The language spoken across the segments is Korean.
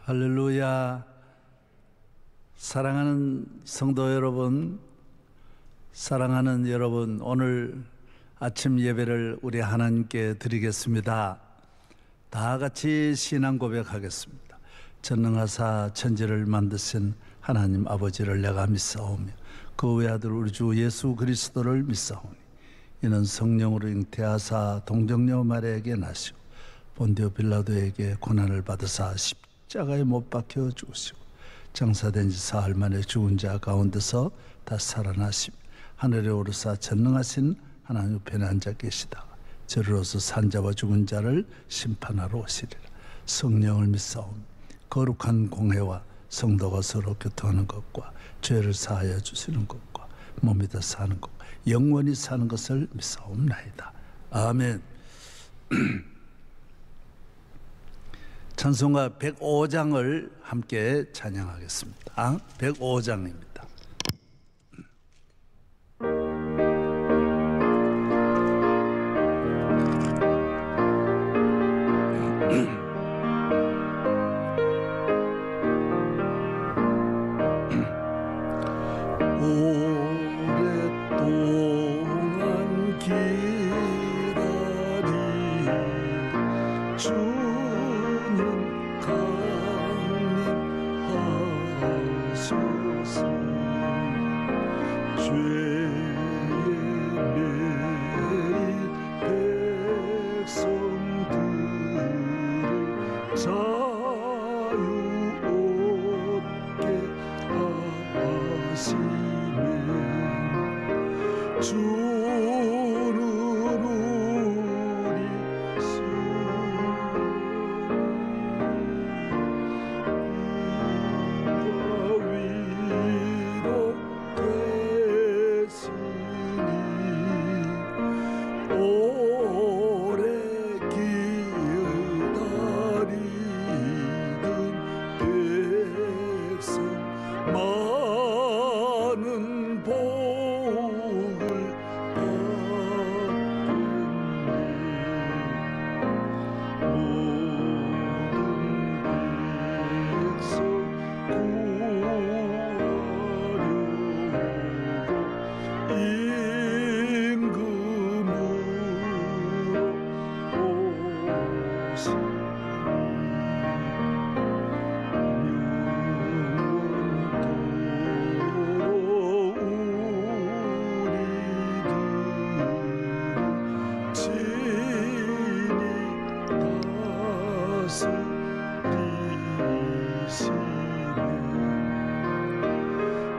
할렐루야. 사랑하는 성도 여러분, 사랑하는 여러분, 오늘 아침 예배를 우리 하나님께 드리겠습니다. 다 같이 신앙 고백하겠습니다. 전능하사 천지를 만드신 하나님 아버지를 내가 믿사오며 그 외아들 우리 주 예수 그리스도를 믿사오니 이는 성령으로 잉태하사 동정녀 마리아에게 나시고 본디오 빌라도에게 고난을 받으사 십자가에 못 박혀 죽으시고 장사된 지 사흘 만에 죽은 자 가운데서 다 살아나시며 하늘에 오르사 전능하신 하나님 우편에 앉아 계시다가 저리로서 산자와 죽은 자를 심판하러 오시리라. 성령을 믿사오며 거룩한 공회와 성도가 서로 교통하는 것과 죄를 사하여 주시는 것과 몸이 다 사는 것 영원히 사는 것을 믿사옵나이다. 아멘. 찬송가 105장을 함께 찬양하겠습니다. 105장입니다. 오랫동안 기다린 주님 강림하소서. 죄의 매일 백성들을 자유 얻게 하시네. 주는 우리 수가 위로되시니 오래 기다리던 백성 많은 복을 받겠네. 모든 백성 구하려고 임금으로 오시니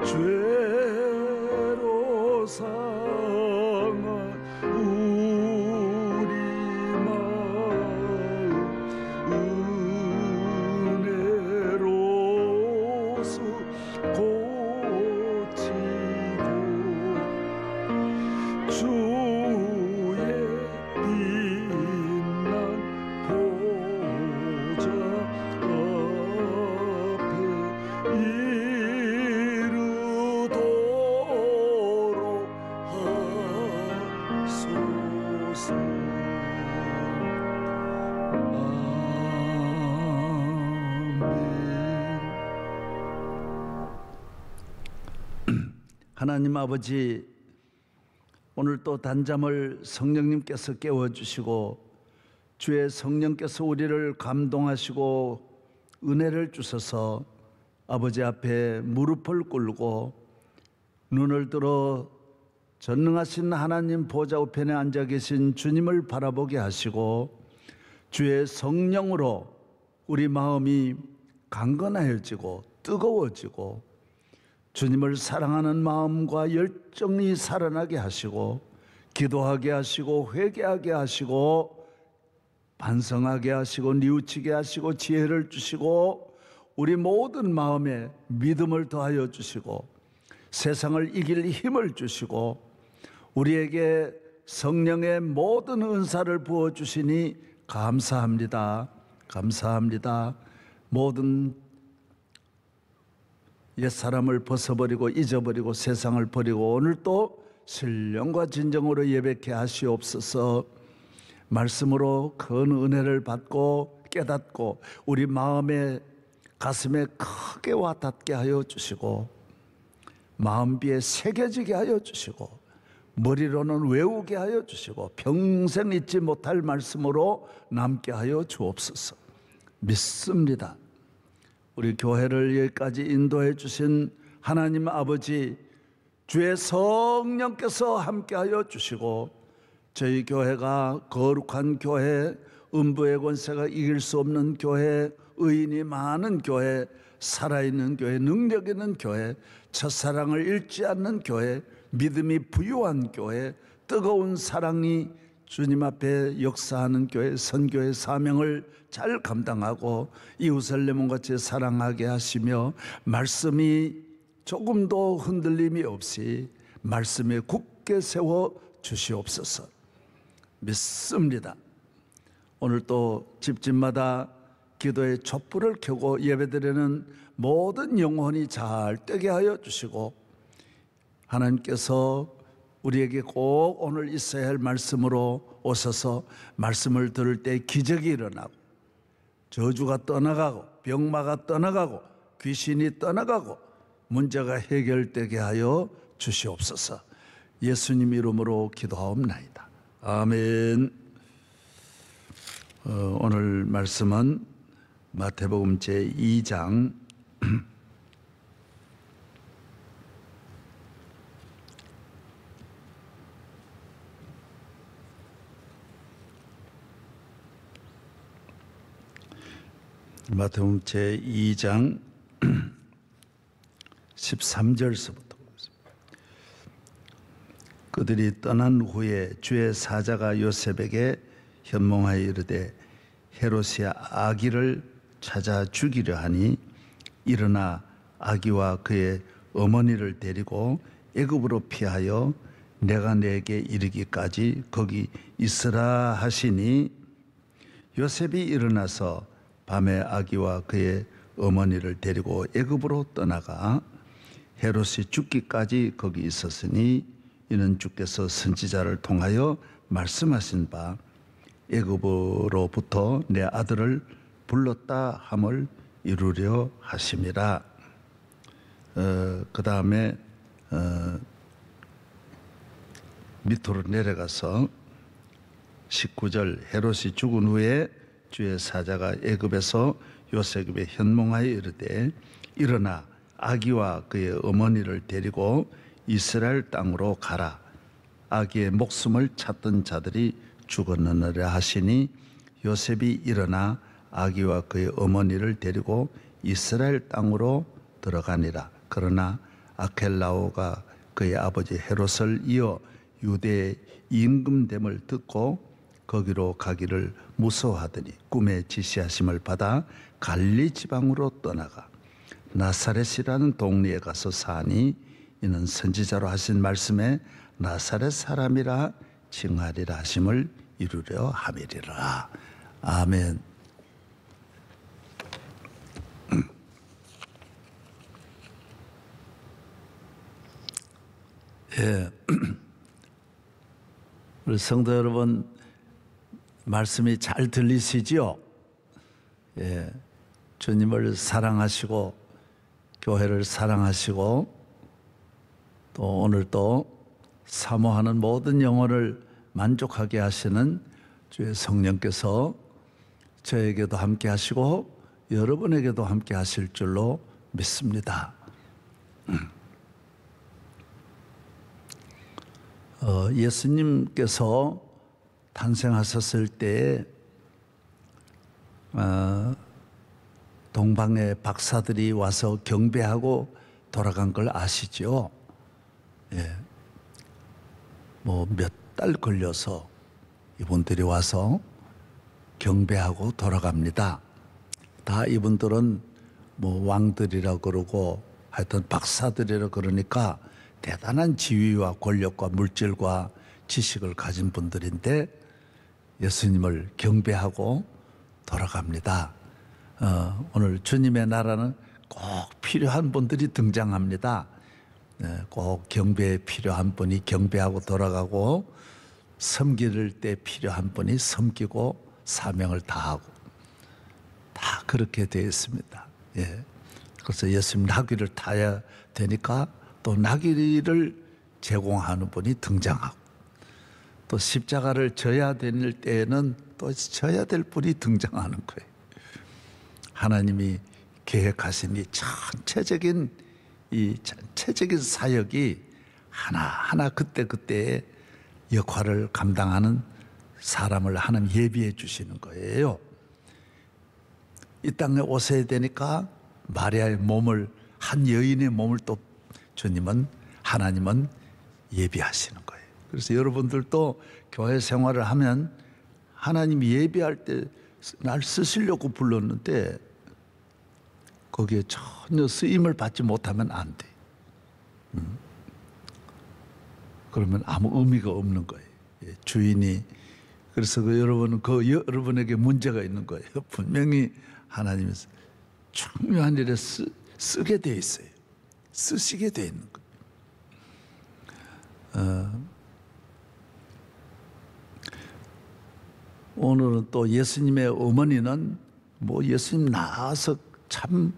죄로 상한 우리 마음 은혜로서 고치고 주의 빛난 보좌 앞에 이르도록 하소서. 하나님 아버지, 오늘 또 단잠을 성령님께서 깨워주시고 주의 성령께서 우리를 감동하시고 은혜를 주셔서 아버지 앞에 무릎을 꿇고 눈을 들어 전능하신 하나님 보좌 우편에 앉아 계신 주님을 바라보게 하시고 주의 성령으로 우리 마음이 강건해지고 뜨거워지고 주님을 사랑하는 마음과 열정이 살아나게 하시고 기도하게 하시고 회개하게 하시고 반성하게 하시고 뉘우치게 하시고 지혜를 주시고 우리 모든 마음에 믿음을 더하여 주시고 세상을 이길 힘을 주시고 우리에게 성령의 모든 은사를 부어주시니 감사합니다. 감사합니다. 모든 옛사람을 벗어버리고 잊어버리고 세상을 버리고 오늘 또 신령과 진정으로 예배케 하시옵소서. 말씀으로 큰 은혜를 받고 깨닫고 우리 마음에 가슴에 크게 와닿게 하여 주시고 마음비에 새겨지게 하여 주시고 머리로는 외우게 하여 주시고 평생 잊지 못할 말씀으로 남게 하여 주옵소서. 믿습니다. 우리 교회를 여기까지 인도해 주신 하나님 아버지, 주의 성령께서 함께하여 주시고 저희 교회가 거룩한 교회, 음부의 권세가 이길 수 없는 교회, 의인이 많은 교회, 살아있는 교회, 능력 있는 교회, 첫사랑을 잃지 않는 교회, 믿음이 부유한 교회, 뜨거운 사랑이 주님 앞에 역사하는 교회, 선교의 사명을 잘 감당하고 이웃을 내 몸같이 사랑하게 하시며 말씀이 조금도 흔들림이 없이 말씀에 굳게 세워 주시옵소서. 믿습니다. 오늘 또 집집마다 기도의 촛불을 켜고 예배드리는 모든 영혼이 잘 되게 하여 주시고 하나님께서 우리에게 꼭 오늘 있어야 할 말씀으로 오셔서 말씀을 들을 때 기적이 일어나고 저주가 떠나가고 병마가 떠나가고 귀신이 떠나가고 문제가 해결되게 하여 주시옵소서. 예수님 이름으로 기도하옵나이다. 아멘. 오늘 말씀은 마태복음 제2장 13절서부터 보겠습니다. 그들이 떠난 후에 주의 사자가 요셉에게 현몽하여 이르되 헤롯이 아기를 찾아 죽이려 하니 일어나 아기와 그의 어머니를 데리고 애굽으로 피하여 내가 내게 이르기까지 거기 있으라 하시니 요셉이 일어나서 밤에 아기와 그의 어머니를 데리고 애굽으로 떠나가 헤롯이 죽기까지 거기 있었으니 이는 주께서 선지자를 통하여 말씀하신 바 애굽으로부터 내 아들을 불렀다 함을 이루려 하심이라. 그 다음에 밑으로 내려가서 19절 헤롯이 죽은 후에 주의 사자가 애굽에서 요셉에게 현몽하여 이르되 일어나 아기와 그의 어머니를 데리고 이스라엘 땅으로 가라. 아기의 목숨을 찾던 자들이 죽었느니라 하시니 요셉이 일어나 아기와 그의 어머니를 데리고 이스라엘 땅으로 들어가니라. 그러나 아켈라오가 그의 아버지 헤롯을 이어 유대의 임금됨을 듣고 거기로 가기를 무서워하더니 꿈에 지시하심을 받아 갈리 지방으로 떠나가 나사렛이라는 동네에 가서 사니 이는 선지자로 하신 말씀에 나사렛 사람이라 칭하리라 하심을 이루려 함이리라. 아멘. 예. 우리 성도 여러분, 말씀이 잘 들리시지요? 예. 주님을 사랑하시고 교회를 사랑하시고 또 오늘 또 사모하는 모든 영혼을 만족하게 하시는 주의 성령께서 저에게도 함께 하시고 여러분에게도 함께 하실 줄로 믿습니다. 예수님께서 탄생하셨을 때 동방의 박사들이 와서 경배하고 돌아간 걸 아시죠? 예. 뭐 몇 달 걸려서 이분들이 와서 경배하고 돌아갑니다. 다 이분들은 뭐 왕들이라 그러고 하여튼 박사들이라 그러니까 대단한 지위와 권력과 물질과 지식을 가진 분들인데 예수님을 경배하고 돌아갑니다. 오늘 주님의 나라는 꼭 필요한 분들이 등장합니다. 꼭 경배에 필요한 분이 경배하고 돌아가고 섬길 때 필요한 분이 섬기고 사명을 다하고 다 그렇게 되어 있습니다. 예. 그래서 예수님 나귀를 타야 되니까 또 나귀를 제공하는 분이 등장하고, 또 십자가를 져야 될 때에는 또 져야 될 분이 등장하는 거예요. 하나님이 계획하신 이 전체적인 사역이 하나하나 그때그때의 역할을 감당하는 사람을 하나님 예비해 주시는 거예요. 이 땅에 오셔야 되니까 마리아의 몸을, 한 여인의 몸을 또 하나님은 예비하시는 거예요. 그래서 여러분들도 교회 생활을 하면 하나님이 예비할 때 날 쓰시려고 불렀는데 거기에 전혀 쓰임을 받지 못하면 안 돼. 그러면 아무 의미가 없는 거예요. 주인이. 그래서 여러분에게 문제가 있는 거예요. 분명히 하나님이 중요한 일에 쓰게 돼 있어요. 쓰시게 돼 있는 거예요. 오늘은 또 예수님의 어머니는 예수님 낳아서 참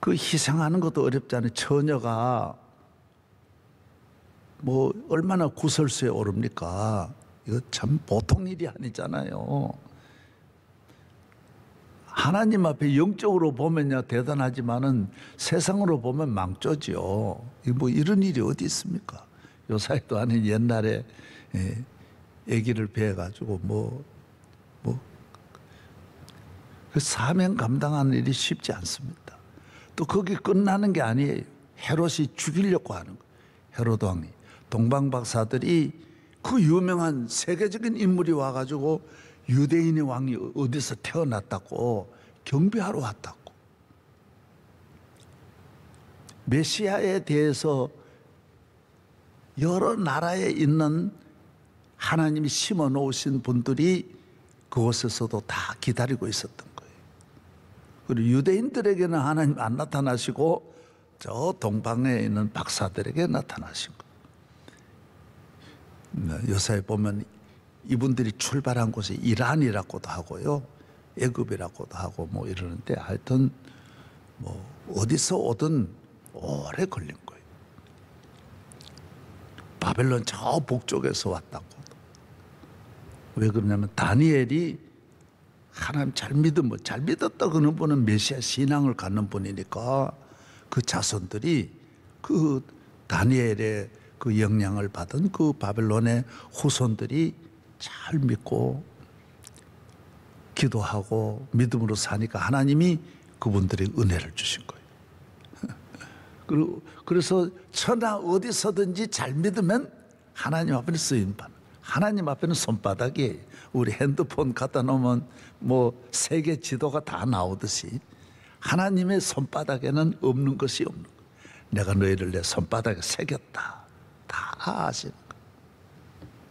그 희생하는 것도 어렵잖아요. 처녀가 얼마나 구설수에 오릅니까? 이거 참 보통 일이 아니잖아요. 하나님 앞에 영적으로 보면야 대단하지만은 세상으로 보면 망조죠. 이런 일이 어디 있습니까? 요사이도 아닌 옛날에 아기를 배워가지고 그 사명 감당하는 일이 쉽지 않습니다. 또 거기 끝나는 게 아니에요. 헤롯이 죽이려고 하는 거예요. 헤롯 왕이. 동방박사들이 그 유명한 세계적인 인물이 와가지고 유대인의 왕이 어디서 태어났다고 경배하러 왔다고. 메시아에 대해서 여러 나라에 있는 하나님이 심어 놓으신 분들이 그곳에서도 다 기다리고 있었던 거예요. 그리고 유대인들에게는 하나님 안 나타나시고 저 동방에 있는 박사들에게 나타나신 거예요. 요사에 보면 이분들이 출발한 곳이 이란이라고도 하고요, 애굽이라고도 하고 이러는데 하여튼 어디서 오든 오래 걸린 거예요. 바벨론 저 북쪽에서 왔다고. 왜 그러냐면 다니엘이 하나님 잘 믿었다 그런 분은 메시아 신앙을 갖는 분이니까 그 자손들이 그 다니엘의 그 영향을 받은 그 바벨론의 후손들이 잘 믿고 기도하고 믿음으로 사니까 하나님이 그분들에게 은혜를 주신 거예요. 그래서 천하 어디서든지 잘 믿으면 하나님 앞에는 쓰임받는, 하나님 앞에는 손바닥이에요. 우리 핸드폰 갖다 놓으면 세계 지도가 다 나오듯이 하나님의 손바닥에는 없는 것이 없는 거예요. 내가 너희를 내 손바닥에 새겼다. 다 아시는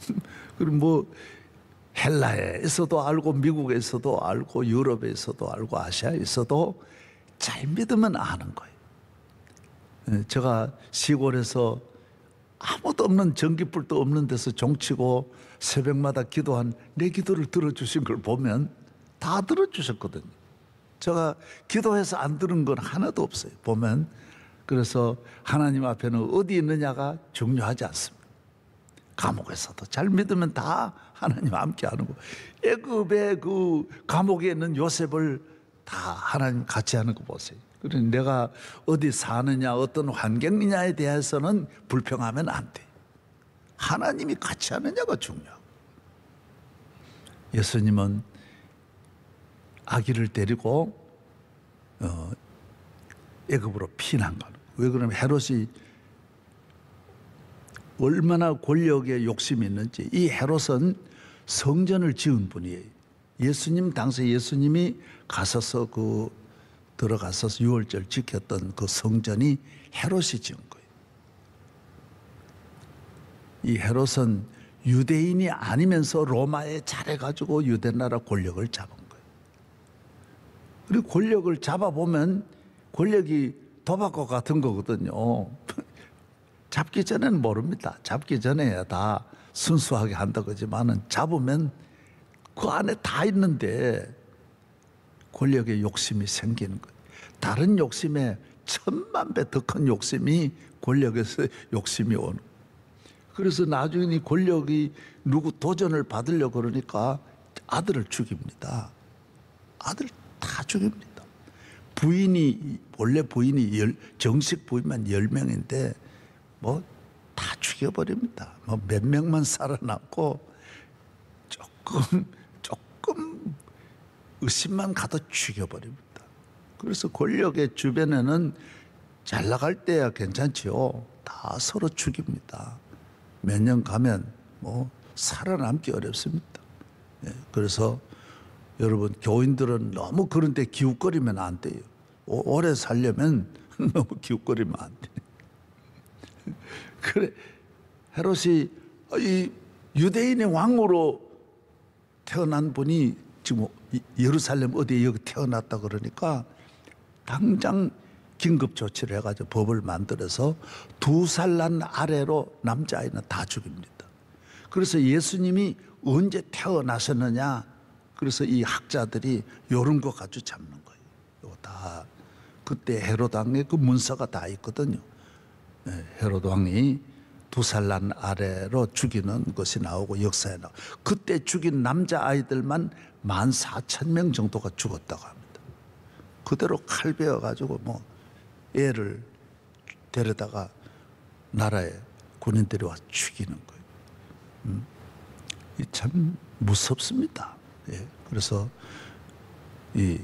거예요. 그리고 헬라에서도 알고 미국에서도 알고 유럽에서도 알고 아시아에서도 잘 믿으면 아는 거예요. 제가 시골에서 아무도 없는 전기불도 없는 데서 종치고 새벽마다 기도한 내 기도를 들어주신 걸 보면 다 들어주셨거든요. 제가 기도해서 안 들은 건 하나도 없어요. 보면. 그래서 하나님 앞에는 어디 있느냐가 중요하지 않습니다. 감옥에서도 잘 믿으면 다 하나님 함께 하는 거. 애굽의 그 감옥에 있는 요셉을 다 하나님 같이 하는 거 보세요. 그러니 내가 어디 사느냐 어떤 환경이냐에 대해서는 불평하면 안 돼. 하나님이 같이 하느냐가 중요하고. 예수님은 아기를 데리고 애굽으로 피난 거예요. 왜 그러냐면 헤롯이 얼마나 권력에 욕심이 있는지. 이 헤롯은 성전을 지은 분이에요. 예수님 당시에 예수님이 들어가서 유월절 지켰던 그 성전이 헤롯이 지은 거예요. 이 헤롯은 유대인이 아니면서 로마에 잘해가지고 유대나라 권력을 잡은 거예요. 그리고 권력을 잡아보면 권력이 도박과 같은 거거든요. 잡기 전에는 모릅니다. 잡기 전에야 다 순수하게 한다고 하지만은 잡으면 그 안에 다 있는데 권력의 욕심이 생기는 거예요. 다른 욕심에 1000만 배 더 큰 욕심이 권력에서 욕심이 오는. 그래서 나중에 이 권력이 누구 도전을 받으려고 그러니까 아들을 죽입니다. 아들 다 죽입니다. 부인이 원래 부인이 정식 부인만 10명인데 뭐 다 죽여버립니다. 뭐 몇 명만 살아남고 조금 의심만 가도 죽여버립니다. 그래서 권력의 주변에는 잘 나갈 때야 괜찮지요. 다 서로 죽입니다. 몇 년 가면 뭐 살아남기 어렵습니다. 예, 그래서 여러분 교인들은 너무 그런 데 기웃거리면 안 돼요. 오래 살려면 너무 기웃거리면 안 돼. 그래 헤롯이 이 유대인의 왕으로 태어난 분이 지금 예루살렘 어디에 여기 태어났다 그러니까 당장 긴급 조치를 해가지고 법을 만들어서 2살 난 아래로 남자아이는 다 죽입니다. 그래서 예수님이 언제 태어나셨느냐, 그래서 이 학자들이 이런 거 가지고 잡는 거예요. 이거 다 그때 헤롯 왕의 그 문서가 다 있거든요. 헤롯 왕이 2살 난 아래로 죽이는 것이 나오고 역사에 나오고, 그때 죽인 남자아이들만 14,000명 정도가 죽었다고 합니다. 그대로 칼 베어가지고 뭐 애를 데려다가 나라에 군인들이 와서 죽이는 거예요. 참 무섭습니다. 예. 그래서 이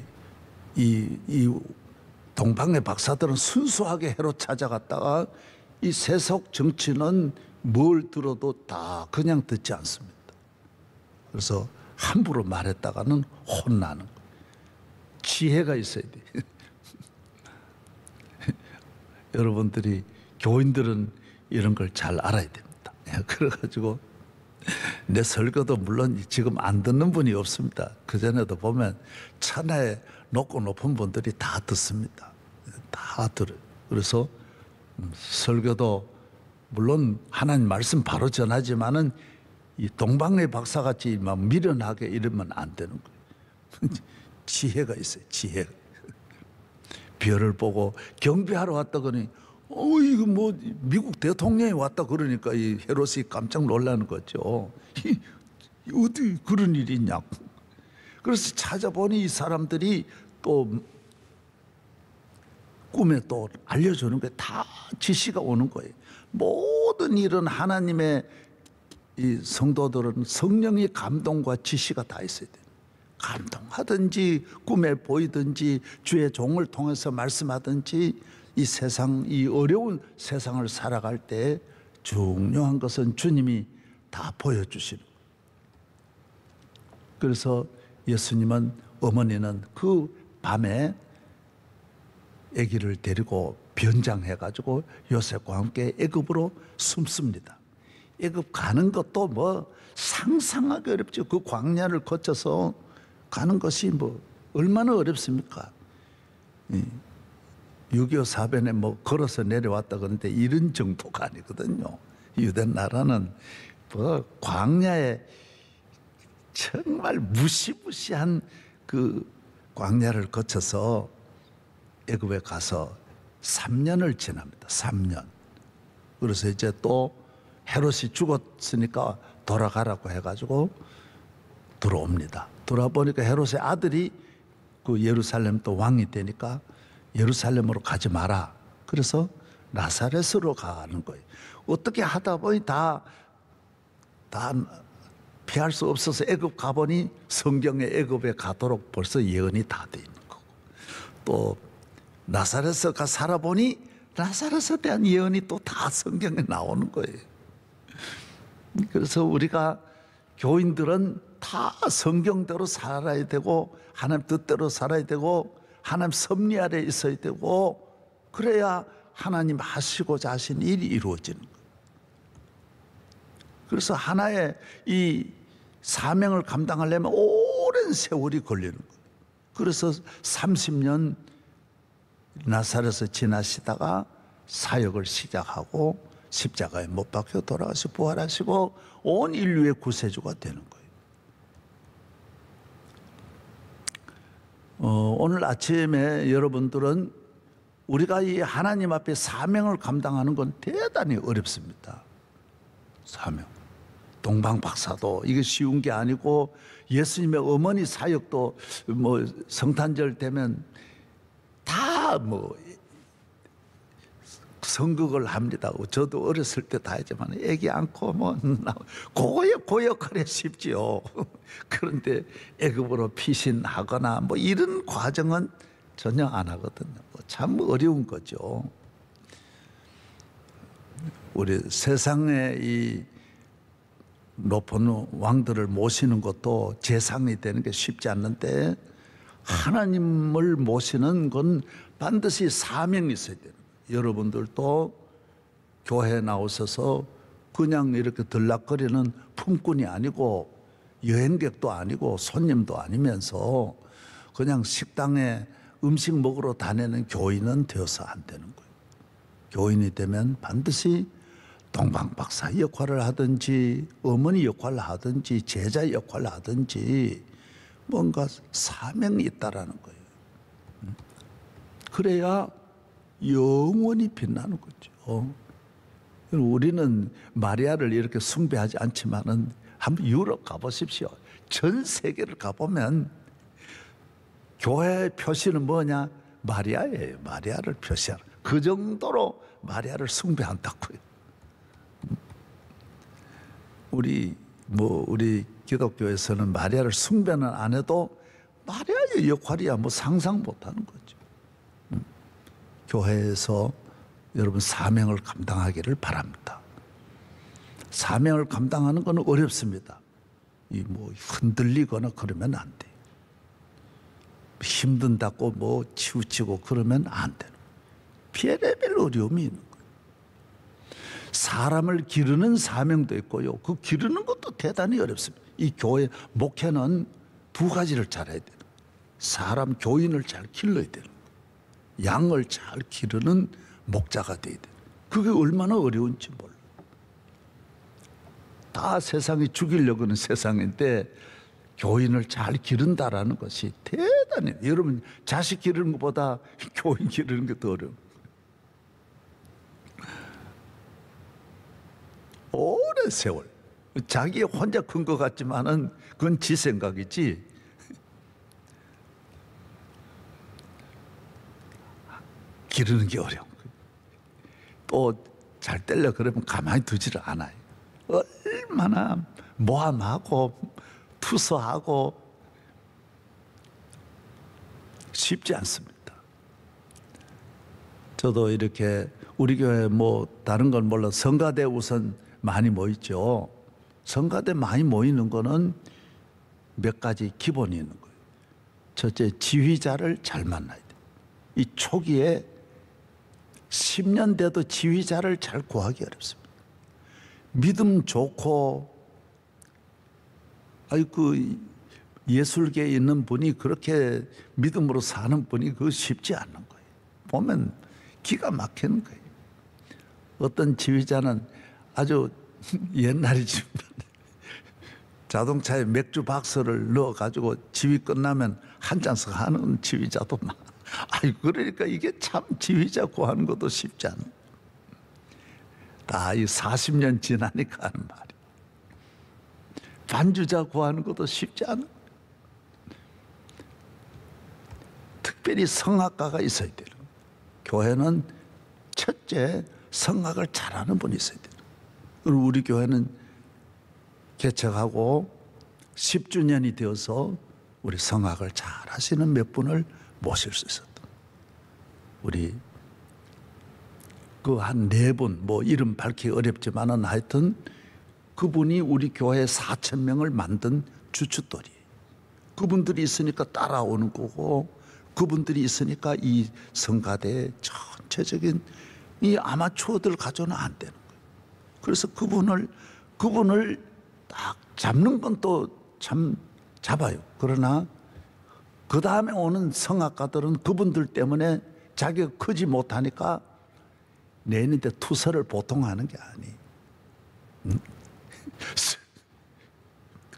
동방의 박사들은 순수하게 헤롯 찾아갔다가 이 세속 정치는 뭘 들어도 다 그냥 듣지 않습니다. 그래서 함부로 말했다가는 혼나는 거예요. 지혜가 있어야 돼요. 여러분들이 교인들은 이런 걸 잘 알아야 됩니다. 그래가지고 내 설교도 물론 지금 안 듣는 분이 없습니다. 그전에도 보면 천하에 높고 높은 분들이 다 듣습니다. 다 들어요. 그래서 설교도 물론 하나님 말씀 바로 전하지만은 이 동방의 박사같이 막 미련하게 이러면 안 되는 거예요. 지혜가 있어요. 지혜가. 별을 보고 경배하러 왔다 그러니 이거 뭐 미국 대통령이 왔다 그러니까 이 헤롯이 깜짝 놀라는 거죠. 어디 그런 일이 있냐고. 그래서 찾아보니 이 사람들이 또 꿈에 또 알려주는 게 다 지시가 오는 거예요. 모든 일은 하나님의 이 성도들은 성령의 감동과 지시가 다 있어야 돼요. 감동하든지 꿈에 보이든지 주의 종을 통해서 말씀하든지 이 세상, 이 어려운 세상을 살아갈 때 중요한 것은 주님이 다 보여주시는 거예요. 그래서 예수님은, 어머니는 그 밤에 아기를 데리고 변장해가지고 요셉과 함께 애굽으로 숨습니다. 애굽 가는 것도 뭐 상상하기 어렵죠. 그 광야를 거쳐서 가는 것이 뭐 얼마나 어렵습니까? 6.25 사변에 뭐 걸어서 내려왔다 그러는데 이런 정도가 아니거든요. 유대 나라는 뭐 광야에 정말 무시무시한 그 광야를 거쳐서 애굽에 가서 3년을 지납니다. 3년. 그래서 이제 또 헤롯이 죽었으니까 돌아가라고 해가지고 들어옵니다. 돌아보니까 헤롯의 아들이 그 예루살렘 또 왕이 되니까 예루살렘으로 가지 마라. 그래서 나사렛으로 가는 거예요. 어떻게 하다 보니 다 피할 수 없어서 애굽 가보니 성경에 애굽에 가도록 벌써 예언이 다 돼 있는 거고, 또 나사렛에 가 살아보니 나사렛에 대한 예언이 또 다 성경에 나오는 거예요. 그래서 우리가 교인들은 다 성경대로 살아야 되고 하나님 뜻대로 살아야 되고 하나님 섭리 아래 있어야 되고, 그래야 하나님 하시고자 하신 일이 이루어지는 거예요. 그래서 하나의 이 사명을 감당하려면 오랜 세월이 걸리는 거예요. 그래서 30년 나사렛에 지나시다가 사역을 시작하고 십자가에 못 박혀 돌아가시고 부활하시고 온 인류의 구세주가 되는 거예요. 오늘 아침에 여러분들은 우리가 이 하나님 앞에 사명을 감당하는 건 대단히 어렵습니다. 사명. 동방박사도 이게 쉬운 게 아니고 예수님의 어머니 사역도 뭐 성탄절 되면 다 뭐 선극을 합니다. 저도 어렸을 때 다 했지만 애기 안고 뭐 그 역할이 쉽지요. 그런데 애굽으로 피신하거나 뭐 이런 과정은 전혀 안 하거든요. 참 어려운 거죠. 우리 세상에 이 높은 왕들을 모시는 것도 재상이 되는 게 쉽지 않는데 하나님을 모시는 건 반드시 사명이 있어야 돼요. 여러분들도 교회에 나오셔서 그냥 이렇게 들락거리는 품꾼이 아니고 여행객도 아니고 손님도 아니면서 그냥 식당에 음식 먹으러 다니는 교인은 되어서 안 되는 거예요. 교인이 되면 반드시 동방박사 역할을 하든지 어머니 역할을 하든지 제자 역할을 하든지 뭔가 사명이 있다라는 거예요. 그래야 영원히 빛나는 거죠. 우리는 마리아를 이렇게 숭배하지 않지만은 한번 유럽 가보십시오. 전 세계를 가보면 교회의 표시는 뭐냐? 마리아예요. 마리아를 표시하는. 그 정도로 마리아를 숭배한다고요. 우리 기독교에서는 마리아를 숭배는 안 해도 마리아의 역할이야 뭐 상상 못하는 거죠. 교회에서 여러분 사명을 감당하기를 바랍니다. 사명을 감당하는 건 어렵습니다. 이 뭐 흔들리거나 그러면 안 돼요. 힘든다고 뭐 치우치고 그러면 안 돼요. 별의별 어려움이 있는 거예요. 사람을 기르는 사명도 있고요. 그 기르는 것도 대단히 어렵습니다. 이 교회 목회는 두 가지를 잘해야 돼요. 사람 교인을 잘 길러야 돼요. 양을 잘 기르는 목자가 돼야 돼요. 그게 얼마나 어려운지 몰라요. 다 세상이 죽이려고 하는 세상인데 교인을 잘 기른다라는 것이 대단히, 여러분 자식 기르는 것보다 교인 기르는 게 더 어려워요. 오랜 세월 자기 혼자 큰 것 같지만은 그건 지 생각이지. 기르는 게 어려운 거예요. 또 잘 떼려 그러면 가만히 두지를 않아요. 얼마나 모함하고 투서하고 쉽지 않습니다. 저도 이렇게 우리 교회 뭐 다른 건 몰라 성가대 우선 많이 모이죠. 성가대 많이 모이는 거는 몇 가지 기본이 있는 거예요. 첫째, 지휘자를 잘 만나야 돼요. 이 초기에 10년 돼도 지휘자를 잘 구하기 어렵습니다. 믿음 좋고 그 예술계에 있는 분이 그렇게 믿음으로 사는 분이 그거 쉽지 않은 거예요. 보면 기가 막히는 거예요. 어떤 지휘자는 아주 옛날이지만 자동차에 맥주 박스를 넣어가지고 지휘 끝나면 한 잔씩 하는 지휘자도 많아. 그러니까 이게 참 지휘자 구하는 것도 쉽지 않아. 다 이 40년 지나니까 하는 말이. 반주자 구하는 것도 쉽지 않아. 특별히 성악가가 있어야 돼요. 교회는 첫째 성악을 잘하는 분이 있어야 돼요. 그리고 우리 교회는 개척하고 10주년이 되어서 우리 성악을 잘 하시는 몇 분을 모실 수 있었다. 우리 그 한 4분, 뭐 이름 밝히기 어렵지만은 하여튼 그분이 우리 교회 4,000명을 만든 주춧돌이에요. 그분들이 있으니까 따라오는 거고, 그분들이 있으니까 이 성가대의 전체적인 이 아마추어들 가져는 안 되는 거예요. 그래서 그분을 딱 잡는 건 또 참 잡아요. 그러나 그 다음에 오는 성악가들은 그분들 때문에 자기가 크지 못하니까 내는데 투서를 보통 하는 게 아니.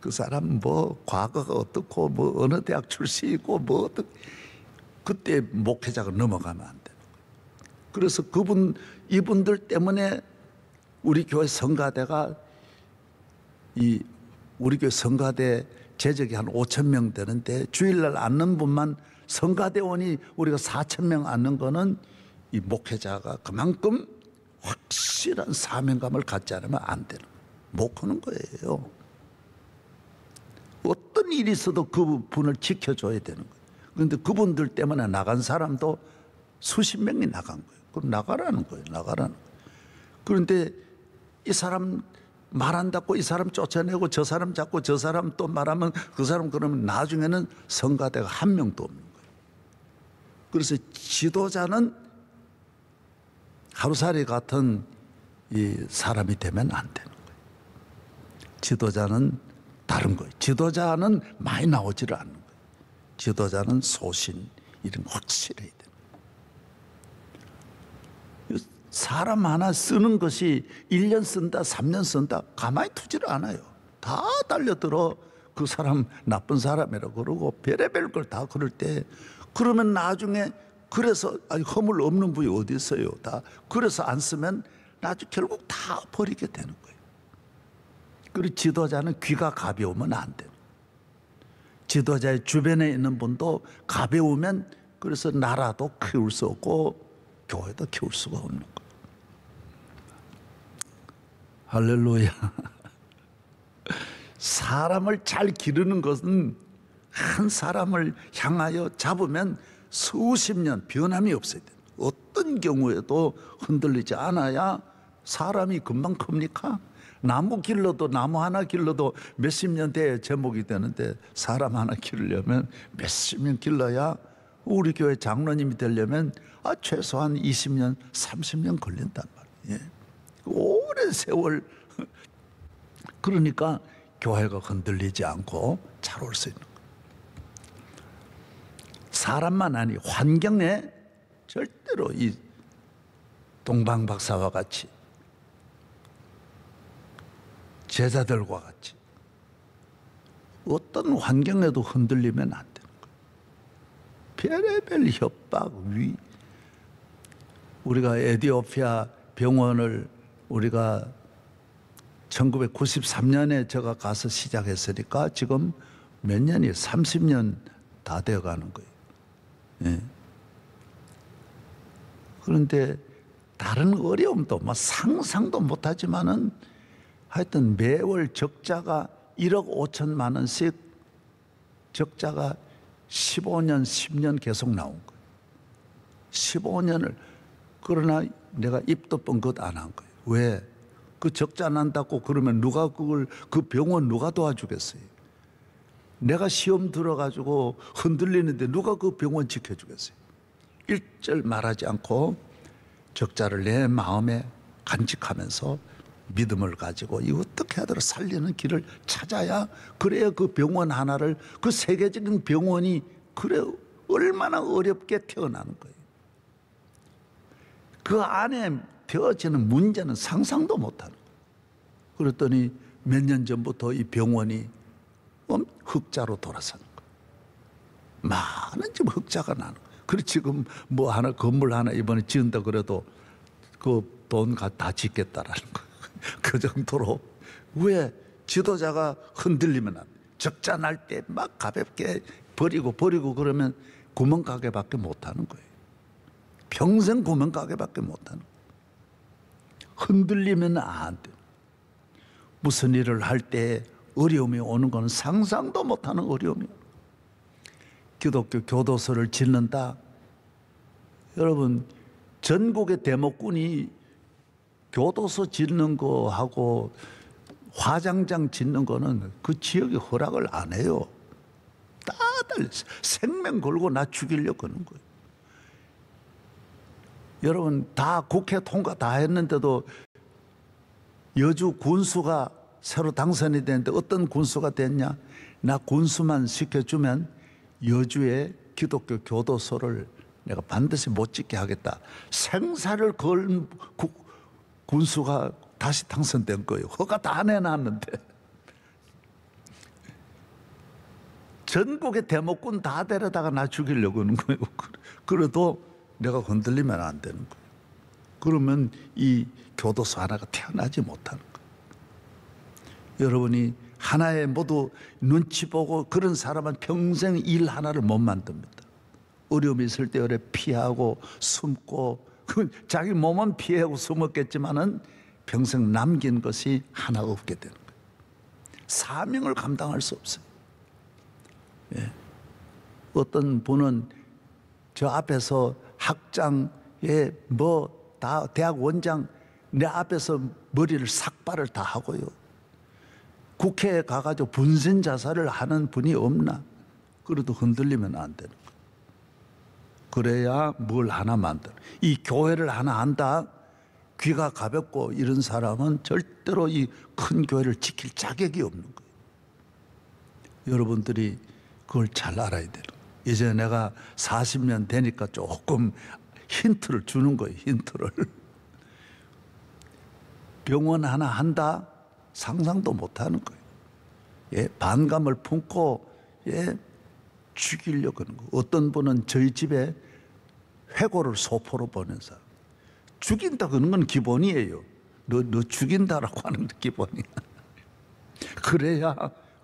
그 사람 뭐 과거가 어떻고 뭐 어느 대학 출신이고 뭐 어떻게 그때 목회자가 넘어가면 안 돼요. 그래서 이분들 때문에 우리 교회 성가대가 우리 교회 성가대 재적이 한 5천 명 되는데 주일날 앉는 분만 성가대원이 우리가 4천 명 앉는 거는 이 목회자가 그만큼 확실한 사명감을 갖지 않으면 안 되는 거예요. 못 하는 거예요. 어떤 일이 있어도 그 분을 지켜줘야 되는 거예요. 그런데 그분들 때문에 나간 사람도 수십 명이 나간 거예요. 그럼 나가라는 거예요. 나가라는 거예요. 그런데 이 사람 말한다고 이 사람 쫓아내고 저 사람 잡고 저 사람 또 말하면 그 사람 그러면 나중에는 성가대가 한 명도 없는 거예요. 그래서 지도자는 하루살이 같은 이 사람이 되면 안 되는 거예요. 지도자는 다른 거예요. 지도자는 많이 나오지를 않는 거예요. 지도자는 소신 이런 거 확실해야 돼요. 사람 하나 쓰는 것이 1년 쓴다 3년 쓴다 가만히 두지를 않아요. 다 달려들어 그 사람 나쁜 사람이라고 그러고 별의별 걸 다 그럴 때 그러면 나중에 그래서 허물 없는 분이 어디 있어요. 다 그래서 안 쓰면 나중에 결국 다 버리게 되는 거예요. 그리고 지도자는 귀가 가벼우면 안 돼요. 지도자의 주변에 있는 분도 가벼우면 그래서 나라도 키울 수 없고 교회도 키울 수가 없는 거예요. 할렐루야. 사람을 잘 기르는 것은 한 사람을 향하여 잡으면 수십 년 변함이 없어야 돼요. 어떤 경우에도 흔들리지 않아야 사람이 금방 큽니까? 나무 길러도 나무 하나 길러도 몇십 년 돼야 제목이 되는데 사람 하나 기르려면 몇십 년 길러야 우리 교회 장로님이 되려면 최소한 20년, 30년 걸린단 말이에요. 오랜 세월. 그러니까 교회가 흔들리지 않고 잘 올 수 있는 거예요. 사람만 아니 환경에 절대로 이 동방 박사와 같이 제자들과 같이 어떤 환경에도 흔들리면 안 되는 거예요. 별의별 협박, 우리가 에티오피아 병원을 우리가 1993년에 제가 가서 시작했으니까 지금 몇 년이에요? 30년 다 되어 가는 거예요. 예. 그런데 다른 어려움도 상상도 못하지만은 하여튼 매월 적자가 1억 5천만 원씩 적자가 15년, 10년 계속 나온 거예요. 15년을. 그러나 내가 입도 뻥긋 안 한 거예요. 왜? 그 적자 난다고 그러면 그 병원 누가 도와주겠어요? 내가 시험 들어가지고 흔들리는데 누가 그 병원 지켜주겠어요? 일절 말하지 않고 적자를 내 마음에 간직하면서 믿음을 가지고 이 어떻게 하더라도 살리는 길을 찾아야 그래야 그 병원 하나를 그 세계적인 병원이 그래 얼마나 어렵게 태어나는 거예요. 그 안에 되어지는 문제는 상상도 못하는 거예요. 그랬더니 몇 년 전부터 이 병원이 흑자로 돌아서는 거예요. 많은 지금 흑자가 나는 거예요. 그리고 지금 뭐 하나 건물 하나 이번에 지은다 그래도 그 돈 다 짓겠다라는 거예요. 그 정도로. 왜? 지도자가 흔들리면 안 돼. 적자 날 때 막 가볍게 버리고 그러면 구멍가게밖에 못하는 거예요. 평생 구멍가게밖에 못하는 거예요. 흔들리면 안 돼. 무슨 일을 할 때 어려움이 오는 건 상상도 못하는 어려움이에요. 기독교 교도소를 짓는다. 여러분 전국의 대목군이 교도소 짓는 거하고 화장장 짓는 거는 그 지역에 허락을 안 해요. 다들 생명 걸고 나 죽이려고 하는 거예요. 여러분 다 국회 통과 다 했는데도 여주 군수가 새로 당선이 됐는데 어떤 군수가 됐냐? 나 군수만 시켜주면 여주에 기독교 교도소를 내가 반드시 못 짓게 하겠다. 생사를 걸 군수가 다시 당선된 거예요. 허가 다 내놨는데. 전국의 대목군 다 데려다가 나 죽이려고 하는 거예요. 그래도 내가 건들리면 안 되는 거예요. 그러면 이 교도소 하나가 태어나지 못하는 거예요. 여러분이 하나에 모두 눈치 보고 그런 사람은 평생 일 하나를 못 만듭니다. 어려움이 있을 때 오래 피하고 숨고 자기 몸은 피하고 숨었겠지만은 평생 남긴 것이 하나 없게 되는 거예요. 사명을 감당할 수 없어요. 예. 어떤 분은 저 앞에서 학장에 다 대학 원장 내 앞에서 머리를 삭발을 다 하고요. 국회에 가가지고 분신 자살을 하는 분이 없나? 그래도 흔들리면 안 되는 거예요. 그래야 뭘 하나 만들어. 이 교회를 하나 한다. 귀가 가볍고 이런 사람은 절대로 이 큰 교회를 지킬 자격이 없는 거예요. 여러분들이 그걸 잘 알아야 돼요. 이제 내가 40년 되니까 조금 힌트를 주는 거예요. 힌트를. 병원 하나 한다? 상상도 못하는 거예요. 예, 반감을 품고 죽이려고 하는 거예요. 어떤 분은 저희 집에 회고를 소포로 보낸 사람. 죽인다 그러는 건 기본이에요. 너 죽인다라고 하는 게 기본이야.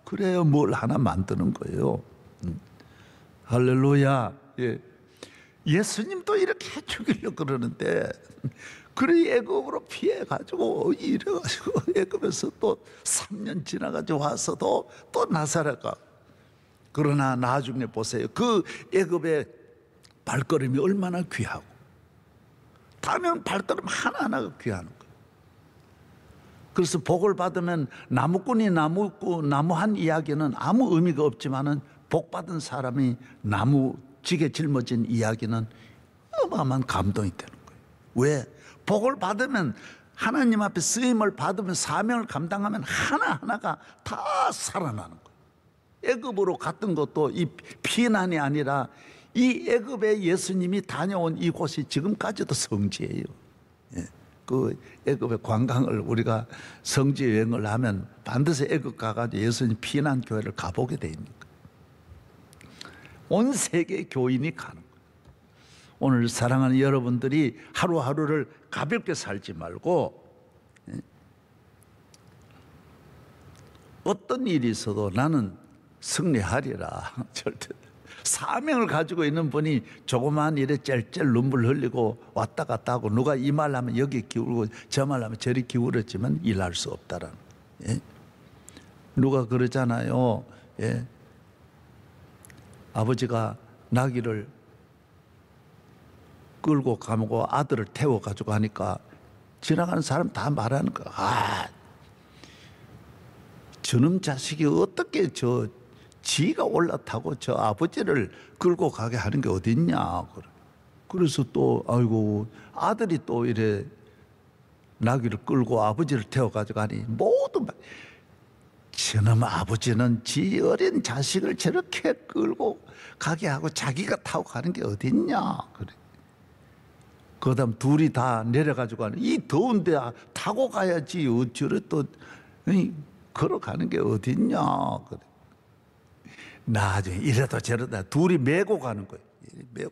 그래야 뭘 하나 만드는 거예요. 할렐루야. 예. 예수님도 이렇게 죽이려고 그러는데 그래 애굽으로 피해가지고 이래가지고 애굽에서 또 3년 지나가지고 와서도 또 나사렛 가. 그러나 나중에 보세요. 그 애굽의 발걸음이 얼마나 귀하고 다면 발걸음 하나하나가 귀한 거예요. 그래서 복을 받으면 나무꾼이 나무한 이야기는 아무 의미가 없지만은 복 받은 사람이 나무직에 짊어진 이야기는 어마어마한 감동이 되는 거예요. 왜? 복을 받으면 하나님 앞에 쓰임을 받으면 사명을 감당하면 하나하나가 다 살아나는 거예요. 애굽으로 갔던 것도 이 피난이 아니라 이 애굽에 예수님이 다녀온 이곳이 지금까지도 성지예요. 예. 그 애굽의 관광을 우리가 성지 여행을 하면 반드시 애굽 가가지고 예수님 피난 교회를 가보게 돼 있는 거예요. 온 세계 교인이 가는 거예요. 오늘 사랑하는 여러분들이 하루하루를 가볍게 살지 말고 어떤 일이 있어도 나는 승리하리라. 절대 사명을 가지고 있는 분이 조그마한 일에 짤짤 눈물 흘리고 왔다 갔다 하고 누가 이 말 하면 여기 기울고 저 말 하면 저리 기울었지만 일할 수 없다라는. 예? 누가 그러잖아요. 예? 아버지가 나귀를 끌고 가고 아들을 태워 가지고 하니까 지나가는 사람 다 말하는 거야. 아, 저놈 자식이 어떻게 지가 올라타고 저 아버지를 끌고 가게 하는 게 어딨냐. 그래서 또 아이고 아들이 또 이래 나귀를 끌고 아버지를 태워 가지고 가니 모두 저놈 아버지는 지 어린 자식을 저렇게 끌고 가게 하고 자기가 타고 가는 게 어딨냐. 그래. 그다음 둘이 다 내려가지고 가는 이 더운데 타고 가야지 어쩌래 또 걸어가는 게 어딨냐. 그래. 나중에 이래도 저러다 둘이 메고 가는 거예요.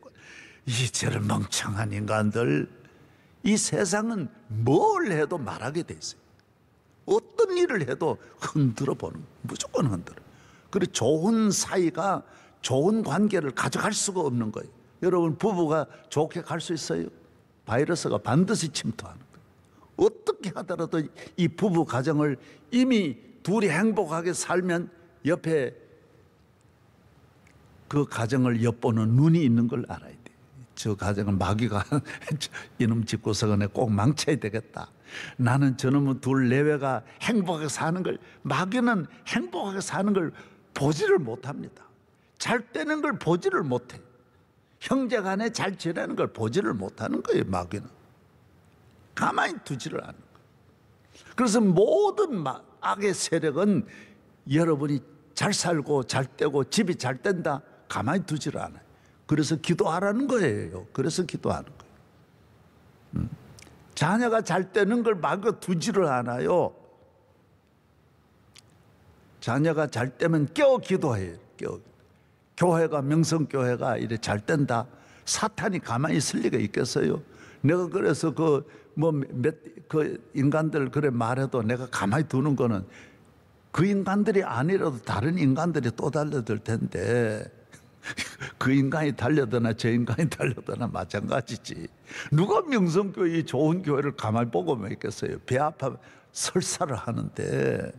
저런 멍청한 인간들. 이 세상은 뭘 해도 말하게 돼 있어요. 어떤 일을 해도 흔들어 보는 거예요. 무조건 흔들어. 그리고 좋은 사이가 좋은 관계를 가져갈 수가 없는 거예요. 여러분 부부가 좋게 갈 수 있어요? 바이러스가 반드시 침투하는 거예요. 어떻게 하더라도 이 부부 가정을 이미 둘이 행복하게 살면 옆에 그 가정을 엿보는 눈이 있는 걸 알아야 돼. 저 가정은 마귀가 이놈 집구석은 꼭 망쳐야 되겠다. 나는 저놈은 둘 내외가 행복하게 사는 걸, 마귀는 행복하게 사는 걸 보지를 못합니다. 잘 되는 걸 보지를 못해. 형제간에 잘 지내는 걸 보지를 못하는 거예요. 마귀는 가만히 두지를 않는 거예요. 그래서 모든 악의 세력은 여러분이 잘 살고 잘 되고 집이 잘 된다 가만히 두지를 않아요. 그래서 기도하라는 거예요. 그래서 기도하는 거예요. 자녀가 잘 되는 걸 마귀가 두지를 않아요. 자녀가 잘 되면 깨어 기도해요. 깨어. 교회가 명성교회가 이래 잘 된다. 사탄이 가만히 있을 리가 있겠어요? 내가 그래서 그 인간들 그래 말해도 내가 가만히 두는 거는 그 인간들이 아니라도 다른 인간들이 또 달려들 텐데 그 인간이 달려드나 저 인간이 달려드나 마찬가지지. 누가 명성교회 좋은 교회를 가만히 보고만 있겠어요? 배 아파 설사를 하는데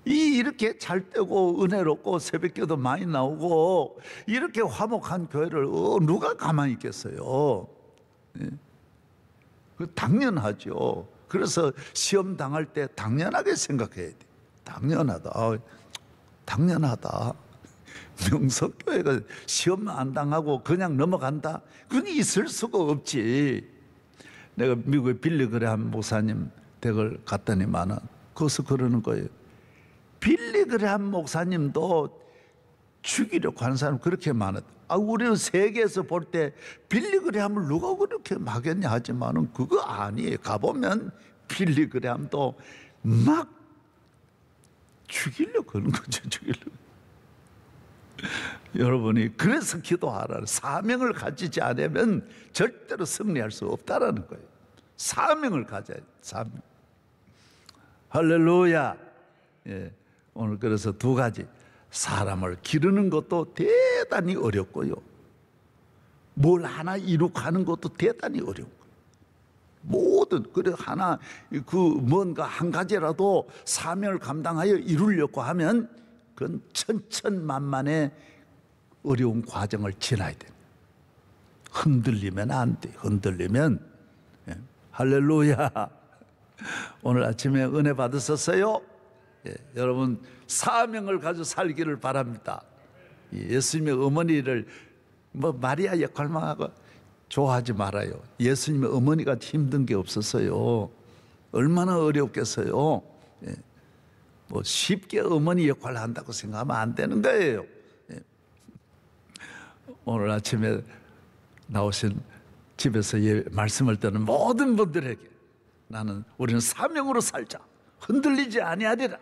이렇게 잘 되고 은혜롭고 새벽기도 많이 나오고 이렇게 화목한 교회를 누가 가만히 있겠어요? 당연하죠. 그래서 시험 당할 때 당연하게 생각해야 돼. 당연하다. 명석교회가 시험 안 당하고 그냥 넘어간다? 그건 있을 수가 없지. 내가 미국의 빌리 그레함 목사님 댁을 갔더니만은 거기서 그러는 거예요. 빌리 그레함 목사님도 죽이려고 하는 사람 그렇게 많았다. 우리는 세계에서 볼 때 빌리 그레함을 누가 그렇게 막였냐 하지만은 그거 아니에요. 가보면 빌리 그레함도 막 죽이려고 하는 거죠. 죽이려고. 여러분이 그래서 기도하라. 사명을 가지지 않으면 절대로 승리할 수 없다라는 거예요. 사명을 가져야 돼. 사명. 할렐루야. 예. 오늘 그래서 두 가지. 사람을 기르는 것도 대단히 어렵고요. 뭘 하나 이룩하는 것도 대단히 어려운 거예요. 모든 그래 하나 뭔가 한 가지라도 사명을 감당하여 이루려고 하면 그건 천천만만의 어려운 과정을 지나야 돼. 흔들리면 안 돼. 흔들리면 할렐루야. 오늘 아침에 은혜 받으셨어요? 여러분 사명을 가지고 살기를 바랍니다. 예수님의 어머니를 마리아 역할만 하고 좋아하지 말아요. 예수님의 어머니가 힘든 게 없었어요. 얼마나 어렵겠어요. 쉽게 어머니 역할을 한다고 생각하면 안 되는 거예요. 오늘 아침에 나오신 집에서 말씀을 듣는 모든 분들에게 우리는 사명으로 살자. 흔들리지 아니하리라.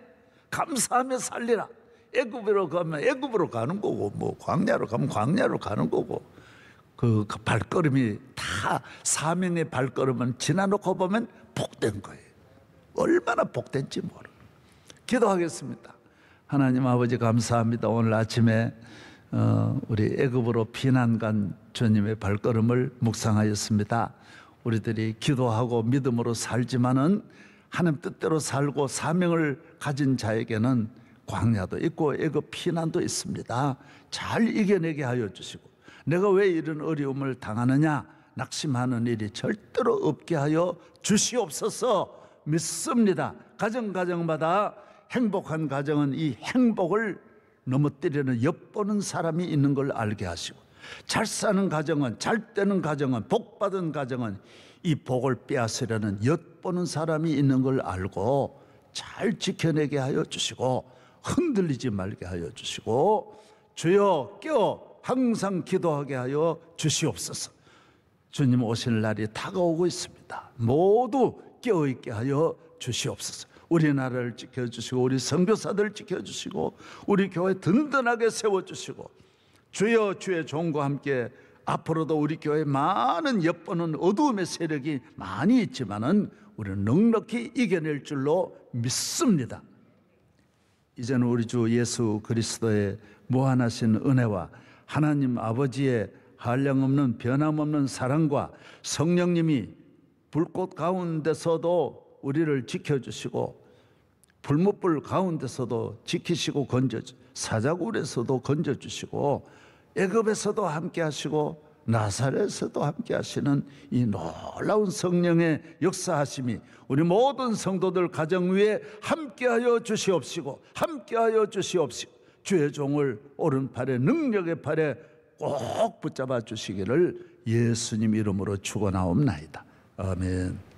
감사하며 살리라. 애굽으로 가면 애굽으로 가는 거고 광야로 가면 광야로 가는 거고 그 발걸음이 다 사명의 발걸음은 지나놓고 보면 복된 거예요. 얼마나 복된지 모르. 기도하겠습니다. 하나님 아버지 감사합니다. 오늘 아침에 우리 애굽으로 피난 간 주님의 발걸음을 묵상하였습니다. 우리들이 기도하고 믿음으로 살지만은 하나님 뜻대로 살고 사명을 가진 자에게는 광야도 있고 애굽 피난도 있습니다. 잘 이겨내게 하여 주시고 내가 왜 이런 어려움을 당하느냐 낙심하는 일이 절대로 없게 하여 주시옵소서. 믿습니다. 가정마다 행복한 가정은 이 행복을 넘어뜨리는 엿보는 사람이 있는 걸 알게 하시고 잘 사는 가정은 잘 되는 가정은 복받은 가정은 이 복을 빼앗으려는 엿보는 사람이 있는 걸 알고 잘 지켜내게 하여 주시고 흔들리지 말게 하여 주시고 주여 깨어 항상 기도하게 하여 주시옵소서. 주님 오실 날이 다가오고 있습니다. 모두 깨어있게 하여 주시옵소서. 우리나라를 지켜주시고 우리 선교사들 지켜주시고 우리 교회 든든하게 세워주시고 주여 주의 종과 함께 앞으로도 우리 교회에 많은 엿보는 어두움의 세력이 많이 있지만은 우리는 넉넉히 이겨낼 줄로 믿습니다. 이제는 우리 주 예수 그리스도의 무한하신 은혜와 하나님 아버지의 한량없는 변함없는 사랑과 성령님이 불꽃 가운데서도 우리를 지켜주시고 불못불 가운데서도 지키시고 사자굴에서도 건져주시고 애굽에서도 함께 하시고 나사렛에서도 함께 하시는 이 놀라운 성령의 역사하심이 우리 모든 성도들 가정 위에 함께하여 주시옵시고 함께하여 주시옵시고 주의 종을 오른팔에 능력의 팔에 꼭 붙잡아 주시기를 예수님 이름으로 축원하옵나이다. 아멘.